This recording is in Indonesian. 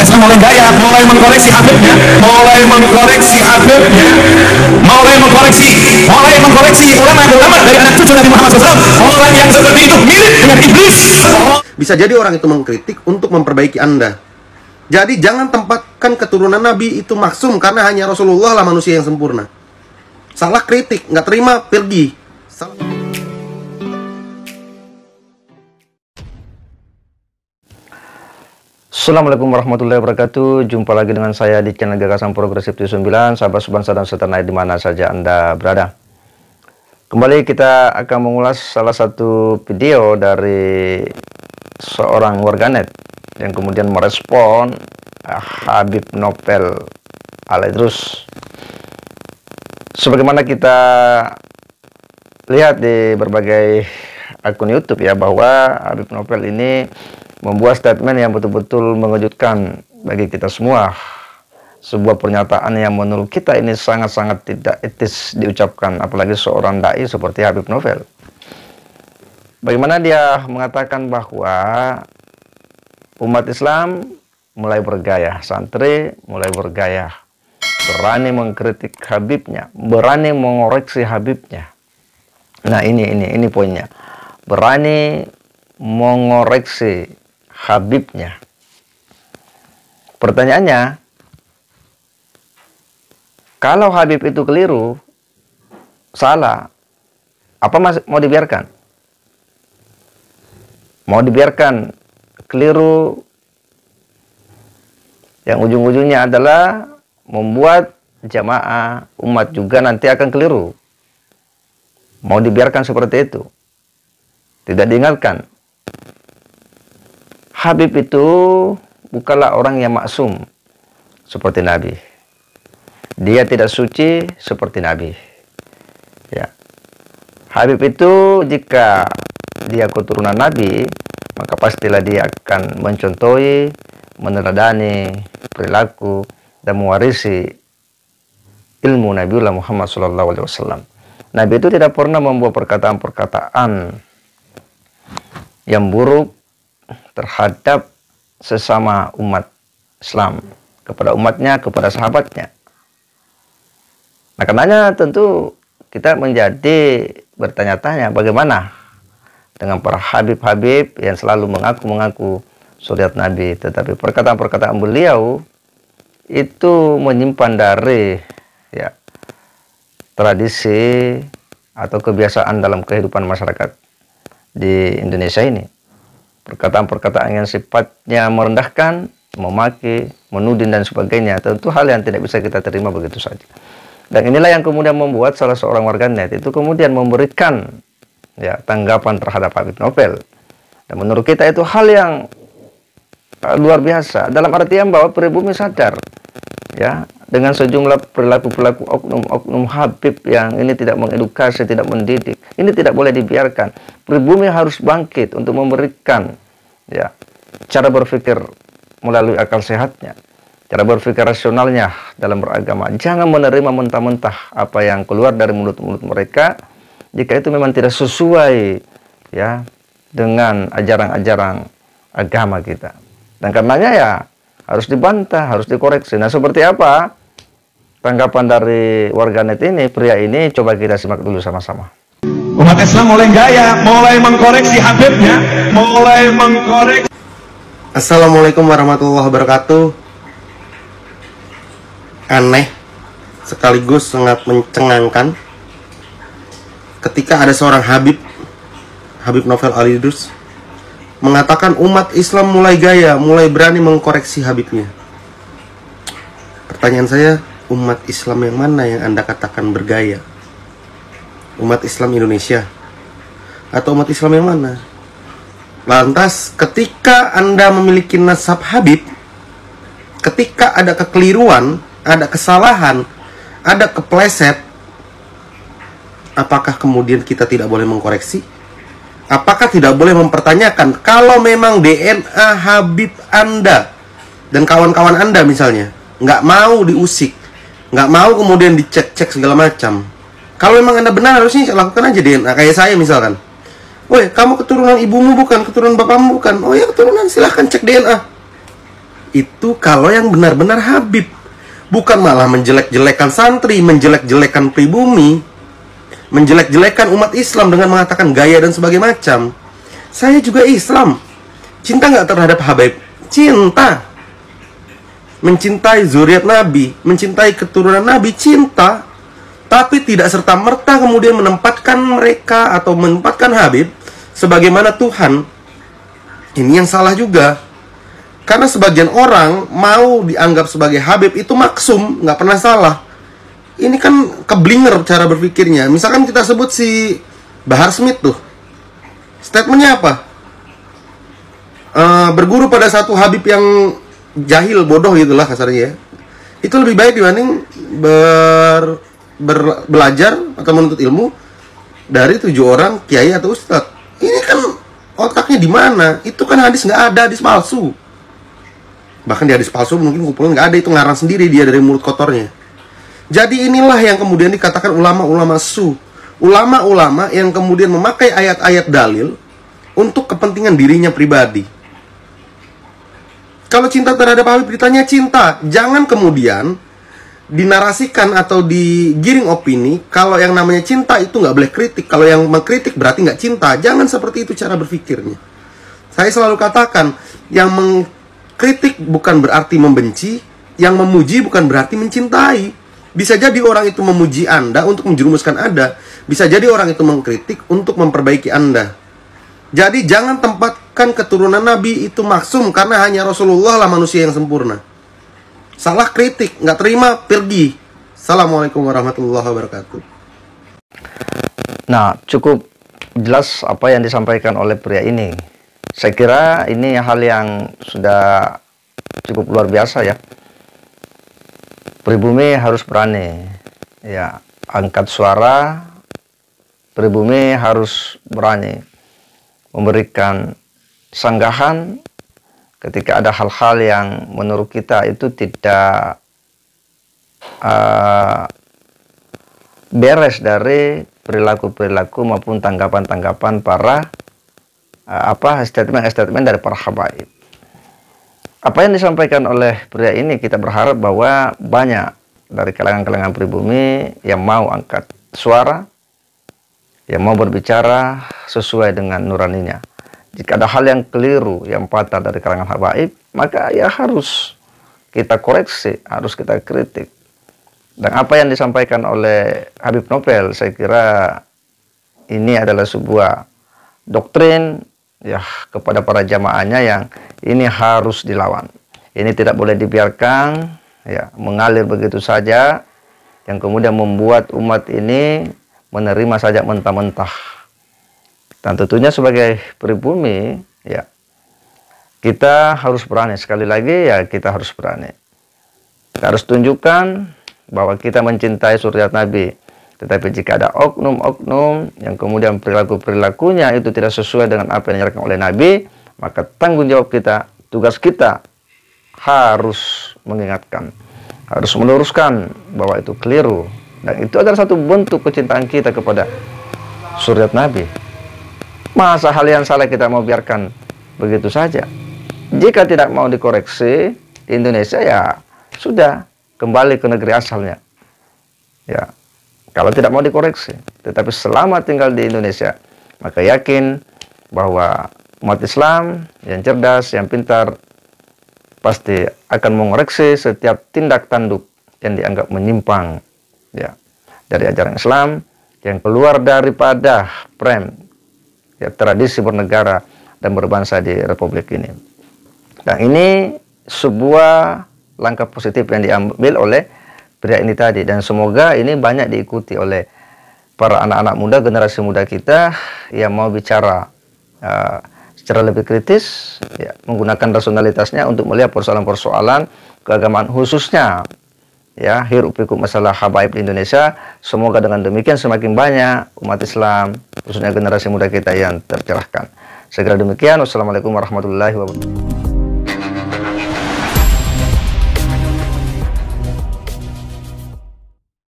Islam mulai gaya, mulai mengkoreksi Habibnya, mulai mengkoreksi Habibnya, mulai mengkoreksi ulama-ulama dari anak cucu Nabi Muhammad SAW. Orang yang seperti itu mirip dengan iblis. Bisa jadi orang itu mengkritik untuk memperbaiki Anda. Jadi jangan tempatkan keturunan Nabi itu maksum karena hanya Rasulullah lah manusia yang sempurna. Salah kritik, nggak terima, pergi. Assalamualaikum warahmatullahi wabarakatuh. Jumpa lagi dengan saya di channel Gagasan Progresif 79. Sahabat sebangsa dan setanah di mana saja Anda berada. Kembali kita akan mengulas salah satu video dari seorang warganet yang kemudian merespon Habib Novel Al-Idrus. Sebagaimana kita lihat di berbagai akun YouTube ya, bahwa Habib Novel ini membuat statement yang betul-betul mengejutkan bagi kita semua. Sebuah pernyataan yang menurut kita ini sangat-sangat tidak etis diucapkan, apalagi seorang dai seperti Habib Novel. Bagaimana dia mengatakan bahwa umat Islam mulai bergaya, santri mulai bergaya, berani mengkritik Habibnya, berani mengoreksi Habibnya. Nah ini poinnya, berani mengoreksi Habibnya. Pertanyaannya, kalau Habib itu keliru, salah, apa mau dibiarkan? Mau dibiarkan keliru yang ujung-ujungnya adalah membuat jamaah umat juga nanti akan keliru. Mau dibiarkan seperti itu? Tidak diingatkan. Habib itu bukanlah orang yang maksum seperti Nabi. Dia tidak suci seperti Nabi. Ya. Habib itu jika dia keturunan Nabi, maka pastilah dia akan mencontohi, meneladani perilaku dan mewarisi ilmu Nabiullah Muhammad SAW. Nabi itu tidak pernah membuat perkataan-perkataan yang buruk terhadap sesama umat Islam, kepada umatnya, kepada sahabatnya. Nah, karenanya tentu kita menjadi bertanya-tanya bagaimana dengan para habib-habib yang selalu mengaku-mengaku syariat Nabi, tetapi perkataan-perkataan beliau itu menyimpan dari ya tradisi atau kebiasaan dalam kehidupan masyarakat di Indonesia ini. Perkataan-perkataan yang sifatnya merendahkan, memaki, menuding dan sebagainya, tentu hal yang tidak bisa kita terima begitu saja. Dan inilah yang kemudian membuat salah seorang warganet itu kemudian memberikan ya tanggapan terhadap Habib Novel. Dan menurut kita itu hal yang luar biasa, dalam artian bahwa pribumi sadar ya dengan sejumlah perilaku-perilaku oknum Habib yang ini tidak mengedukasi, tidak mendidik. Ini tidak boleh dibiarkan. Pribumi harus bangkit untuk memberikan ya cara berpikir melalui akal sehatnya, cara berpikir rasionalnya dalam beragama. Jangan menerima mentah-mentah apa yang keluar dari mulut-mulut mereka jika itu memang tidak sesuai ya dengan ajaran-ajaran agama kita. Dan karenanya ya harus dibantah, harus dikoreksi. Nah, seperti apa tanggapan dari warganet ini, pria ini? Coba kita simak dulu sama-sama. Umat Islam mulai gaya, mulai mengkoreksi Habibnya, mulai mengkoreksi. Assalamualaikum warahmatullahi wabarakatuh. Aneh sekaligus sangat mencengangkan ketika ada seorang Habib Novel Al-Idrus mengatakan umat Islam mulai gaya, mulai berani mengkoreksi Habibnya. Pertanyaan saya, umat Islam yang mana yang Anda katakan bergaya? Umat Islam Indonesia atau umat Islam yang mana? Lantas ketika Anda memiliki nasab Habib, ketika ada kekeliruan, ada kesalahan, ada kepleset, apakah kemudian kita tidak boleh mengkoreksi? Apakah tidak boleh mempertanyakan kalau memang DNA Habib Anda dan kawan-kawan Anda misalnya nggak mau diusik, nggak mau kemudian dicek-cek segala macam? Kalau memang Anda benar, harusnya lakukan aja DNA. Kayak saya misalkan, woi kamu keturunan ibumu bukan, keturunan bapakmu bukan, oh ya keturunan, silahkan cek DNA. Itu kalau yang benar-benar Habib, bukan malah menjelek-jelekan santri, menjelek-jelekan pribumi, menjelek-jelekan umat Islam dengan mengatakan gaya dan sebagainya macam. Saya juga Islam. Cinta nggak terhadap Habib? Cinta. Mencintai zuriat Nabi, mencintai keturunan Nabi, cinta. Tapi tidak serta-merta kemudian menempatkan mereka atau menempatkan Habib sebagaimana Tuhan. Ini yang salah juga. Karena sebagian orang mau dianggap sebagai Habib itu maksum, nggak pernah salah. Ini kan keblinger cara berpikirnya. Misalkan kita sebut si Bahar Smith tuh, statementnya apa? Berguru pada satu Habib yang jahil, bodoh gitulah kasarnya ya. Itu lebih baik dibanding belajar atau menuntut ilmu dari 7 orang kiai atau ustadz. Ini kan otaknya di mana? Itu kan hadis nggak ada, hadis palsu. Bahkan di hadis palsu mungkin kumpulan nggak ada, itu ngarang sendiri dia dari mulut kotornya. Jadi inilah yang kemudian dikatakan ulama-ulama su. Ulama-ulama yang kemudian memakai ayat-ayat dalil untuk kepentingan dirinya pribadi. Kalau cinta terhadap Habib ditanya cinta, jangan kemudian dinarasikan atau digiring opini kalau yang namanya cinta itu nggak boleh kritik. Kalau yang mengkritik berarti nggak cinta. Jangan seperti itu cara berpikirnya. Saya selalu katakan, yang mengkritik bukan berarti membenci, yang memuji bukan berarti mencintai. Bisa jadi orang itu memuji Anda untuk menjerumuskan Anda. Bisa jadi orang itu mengkritik untuk memperbaiki Anda. Jadi jangan tempatkan keturunan Nabi itu maksum karena hanya Rasulullah lah manusia yang sempurna. Salah kritik, nggak terima, pergi. Assalamualaikum warahmatullahi wabarakatuh. Nah, cukup jelas apa yang disampaikan oleh pria ini. Saya kira ini hal yang sudah cukup luar biasa ya. Pribumi harus berani, ya, angkat suara. Pribumi harus berani memberikan sanggahan ketika ada hal-hal yang menurut kita itu tidak beres dari perilaku-perilaku maupun tanggapan-tanggapan para statement-statement dari para habaib. Apa yang disampaikan oleh pria ini, kita berharap bahwa banyak dari kalangan-kalangan pribumi yang mau angkat suara, yang mau berbicara sesuai dengan nuraninya. Jika ada hal yang keliru, yang patah dari kalangan habaib, maka ya harus kita koreksi, harus kita kritik. Dan apa yang disampaikan oleh Habib Novel, saya kira ini adalah sebuah doktrin ya kepada para jamaahnya yang ini harus dilawan. Ini tidak boleh dibiarkan ya mengalir begitu saja, yang kemudian membuat umat ini menerima saja mentah-mentah. Dan tentunya sebagai pribumi ya kita harus berani. Sekali lagi ya kita harus berani. Kita harus tunjukkan bahwa kita mencintai suriat Nabi. Tetapi jika ada oknum-oknum yang kemudian perilaku-perilakunya itu tidak sesuai dengan apa yang diajarkan oleh Nabi, maka tanggung jawab kita, tugas kita harus mengingatkan, harus meluruskan bahwa itu keliru. Dan itu adalah satu bentuk kecintaan kita kepada suriat Nabi. Masa hal yang salah kita mau biarkan begitu saja? Jika tidak mau dikoreksi, Indonesia ya sudah kembali ke negeri asalnya. Ya, kalau tidak mau dikoreksi, tetapi selama tinggal di Indonesia, maka yakin bahwa umat Islam yang cerdas, yang pintar, pasti akan mengoreksi setiap tindak tanduk yang dianggap menyimpang ya dari ajaran Islam, yang keluar daripada ya tradisi bernegara dan berbangsa di Republik ini. Dan ini sebuah langkah positif yang diambil oleh pria ini tadi, dan semoga ini banyak diikuti oleh para anak-anak muda, generasi muda kita yang mau bicara secara lebih kritis ya, menggunakan rasionalitasnya untuk melihat persoalan-persoalan keagamaan, khususnya ya hiruk pikuk masalah habaib di Indonesia. Semoga dengan demikian semakin banyak umat Islam, khususnya generasi muda kita yang tercerahkan. Segera demikian. Wassalamualaikum warahmatullahi wabarakatuh.